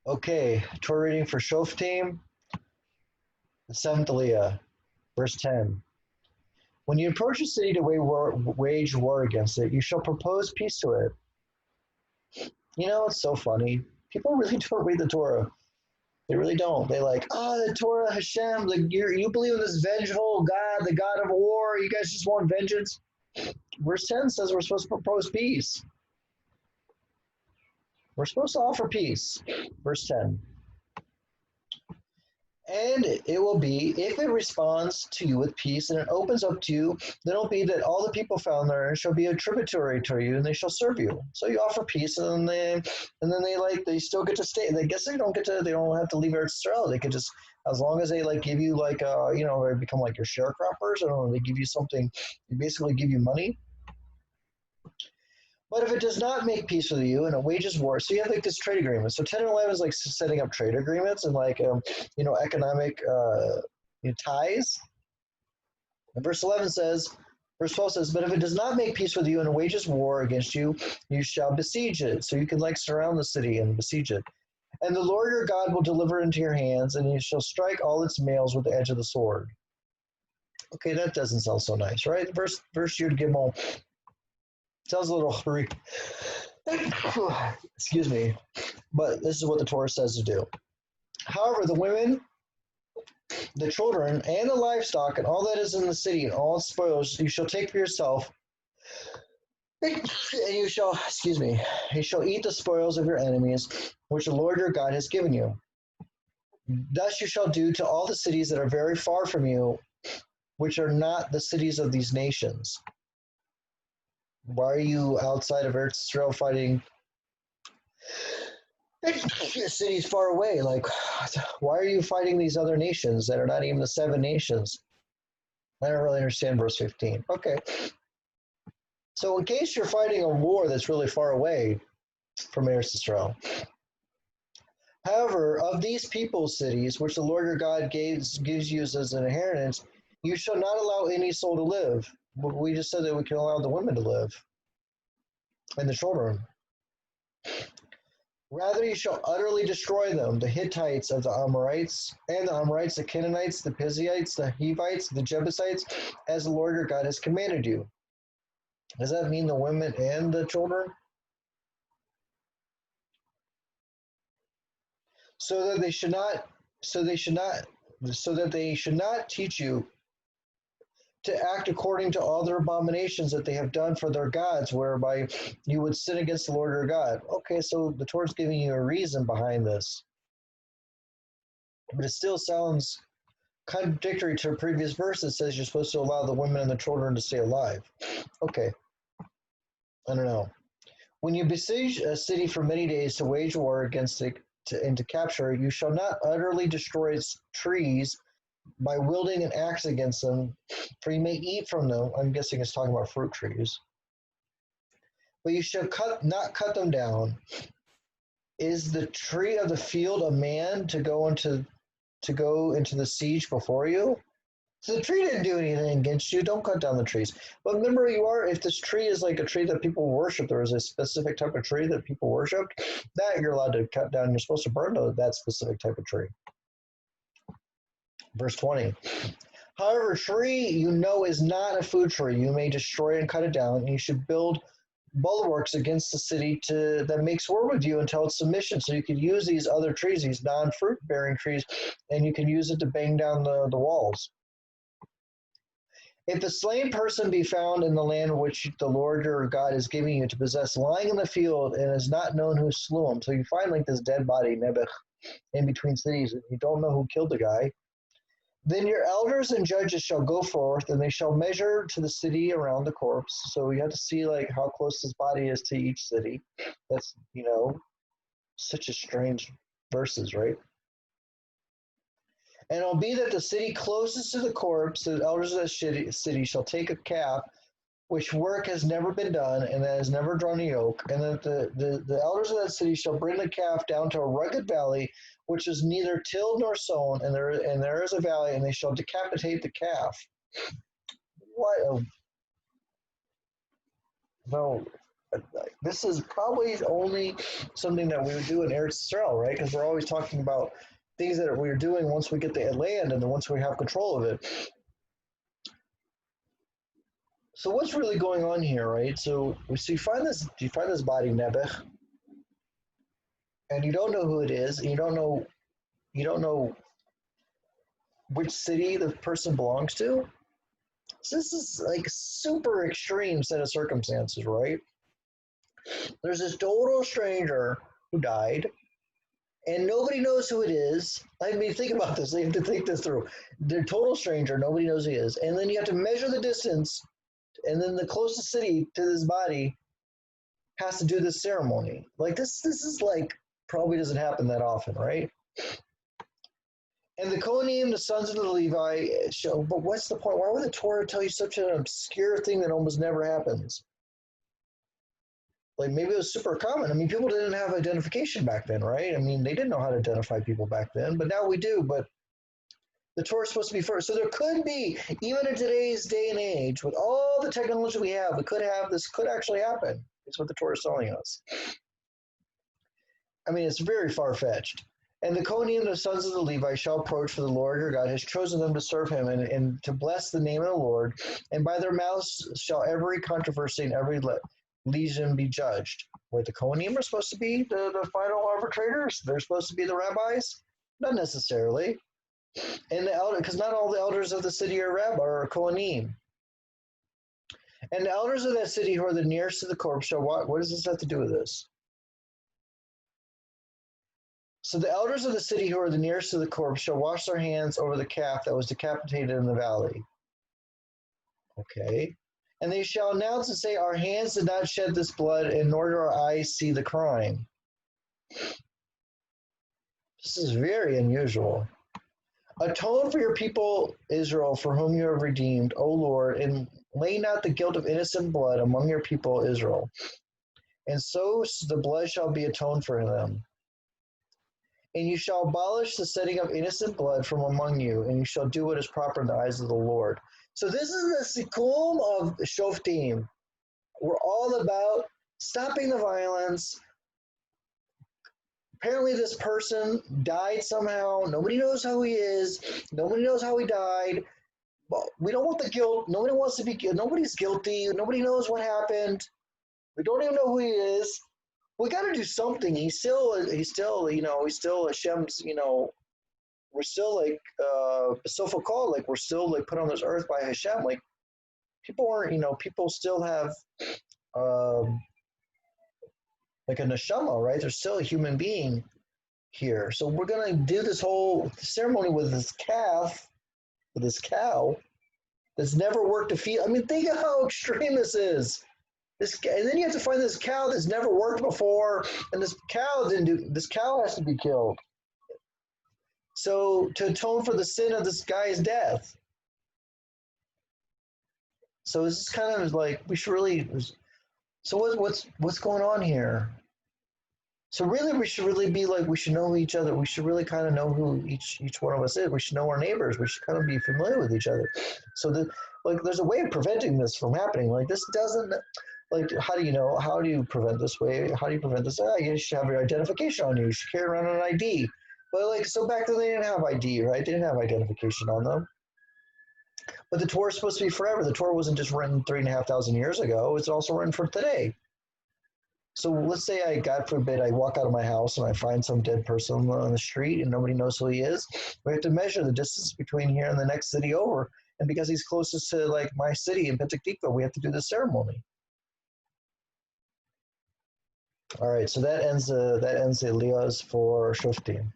Okay, Torah reading for shoftiim, the seventh aliyah, verse 10. When you approach a city to wage war against it, you shall propose peace to it. You know, it's so funny. People really don't read the Torah. They really don't. They like, the Torah, Hashem, like you believe in this vengeful God, the God of war. You guys just want vengeance. Verse 10 says we're supposed to propose peace. We're supposed to offer peace. Verse 10. And it will be, if it responds to you with peace and it opens up to you, then it'll be that all the people found there shall be a tributary to you and they shall serve you. So you offer peace and then they still get to stay. They guess they don't have to leave Eretz Israel. They could just, as long as they give you they become like your sharecroppers, or they give you something, they basically give you money. But if it does not make peace with you and it wages war, so you have this trade agreement. So 10 and 11 is setting up trade agreements and economic ties. And verse 12 says, but if it does not make peace with you and it wages war against you, you shall besiege it. So you can surround the city and besiege it. And the Lord your God will deliver it into your hands, and you shall strike all its males with the edge of the sword. Okay, that doesn't sound so nice, right? Verse Yud Gimel sounds a little excuse me, but this is what the Torah says to do. However, the women, the children, and the livestock, and all that is in the city, and all its spoils, you shall take for yourself, and you shall eat the spoils of your enemies, which the Lord your God has given you. Thus you shall do to all the cities that are very far from you, which are not the cities of these nations. Why are you outside of Eretz Israel fighting cities far away? Why are you fighting these other nations that are not even the 7 nations? I don't really understand verse 15. Okay. So in case you're fighting a war that's really far away from Eretz Israel. However, of these people's cities, which the Lord your God gives you as an inheritance, you shall not allow any soul to live. We just said that we can allow the women to live and the children. Rather, you shall utterly destroy them, the Hittites of the Amorites, and the Amorites, the Canaanites, the Perizzites, the Hivites, the Jebusites, as the Lord your God has commanded you. Does that mean the women and the children? So that they should not teach you to act according to all their abominations that they have done for their gods, whereby you would sin against the Lord your God. Okay, so the Torah's giving you a reason behind this. But it still sounds contradictory to a previous verse that says you're supposed to allow the women and the children to stay alive. Okay, I don't know. When you besiege a city for many days to wage war against it and to capture it, you shall not utterly destroy its trees by wielding an axe against them, for you may eat from them. I'm guessing it's talking about fruit trees. But you shall not cut them down. Is the tree of the field a man to go into the siege before you? So the tree didn't do anything against you. Don't cut down the trees. But remember, if this tree is like a tree that people worship, there is a specific type of tree that people worshipped, that you're allowed to cut down. You're supposed to burn that specific type of tree. Verse 20. However, a tree is not a food tree. You may destroy and cut it down, and you should build bulwarks against the city that makes war with you until its submission. So you could use these other trees, these non-fruit bearing trees, and you can use it to bang down the walls. If a slain person be found in the land which the Lord your God is giving you to possess, lying in the field, and is not known who slew him, so you find this dead body, Nebuch, in between cities, and you don't know who killed the guy, then your elders and judges shall go forth, and they shall measure to the city around the corpse. So you have to see how close his body is to each city. That's such a strange verses, right? And it'll be that the city closest to the corpse, the elders of the city shall take a calf, which work has never been done, and that has never drawn a yoke, and that the elders of that city shall bring the calf down to a rugged valley, which is neither tilled nor sown, and there is a valley, and they shall decapitate the calf. What? No. This is probably only something that we would do in Eretz Israel, right? Because we're always talking about things that we're doing once we get the land and then once we have control of it. So what's really going on here, right? So you find this body Nebuch, and you don't know who it is, and you don't know which city the person belongs to. So this is like super extreme set of circumstances, right? There's this total stranger who died, and nobody knows who it is. I mean, think about this. You have to think this through. They're total stranger. Nobody knows who he is, and then you have to measure the distance, and then the closest city to this body has to do this ceremony. Like this is like probably doesn't happen that often, right? And the Kohanim, the sons of the Levi, show. But what's the point? Why would the Torah tell you such an obscure thing that almost never happens? Like maybe it was super common. I mean, people didn't have identification back then, right? I mean, they didn't know how to identify people back then, but now we do. But the Torah is supposed to be first. So there could be, even in today's day and age, with all the technology we have, this could actually happen. It's what the Torah is telling us. I mean, it's very far-fetched. And the Kohanim, the sons of the Levi, shall approach, for the Lord your God has chosen them to serve him and to bless the name of the Lord. And by their mouths shall every controversy and every legion be judged. Wait, the Kohanim are supposed to be the final arbitrators? They're supposed to be the rabbis? Not necessarily. And the elder, because not all the elders of the city are Kohanim. And the elders of that city who are the nearest to the corpse shall what does this have to do with this? So the elders of the city who are the nearest to the corpse shall wash their hands over the calf that was decapitated in the valley. Okay. And they shall announce and say, our hands did not shed this blood, and nor do our eyes see the crime. This is very unusual. Atone for your people Israel, for whom you have redeemed, O Lord, and lay not the guilt of innocent blood among your people Israel. And so the blood shall be atoned for them. And you shall abolish the shedding of innocent blood from among you, and you shall do what is proper in the eyes of the Lord. So this is the sikum of shoftiim. We're all about stopping the violence. Apparently this person died somehow. Nobody knows who he is. Nobody knows how he died. Well, we don't want the guilt. Nobody wants to be guilty. Nobody's guilty. Nobody knows what happened. We don't even know who he is. We got to do something. He's still Hashem's, we're still like, Sofa called, like we're still like put on this earth by Hashem. Like people aren't, people still have, like a neshama, right? There's still a human being here. So we're going to do this whole ceremony with this calf, with this cow that's never worked a field. I mean, think of how extreme this is. And then you have to find this cow that's never worked before, and this cow has to be killed. So to atone for the sin of this guy's death. So it's kind of like we should really. So what's going on here? So really, we should really be like, we should know each other. We should really kind of know who each one of us is. We should know our neighbors. We should kind of be familiar with each other. So there's a way of preventing this from happening. Like this doesn't. Like, how do you know? How do you prevent this way? How do you prevent this? You should have your identification on you. You should carry around an ID. But so back then they didn't have ID, right? They didn't have identification on them. But the Torah is supposed to be forever. The Torah wasn't just written 3,500 years ago. It's also written for today. So let's say God forbid, I walk out of my house and I find some dead person on the street and nobody knows who he is. We have to measure the distance between here and the next city over. And because he's closest to like my city in Petah Tikva, we have to do this ceremony. All right, so that ends the aliyahs for shoftiim.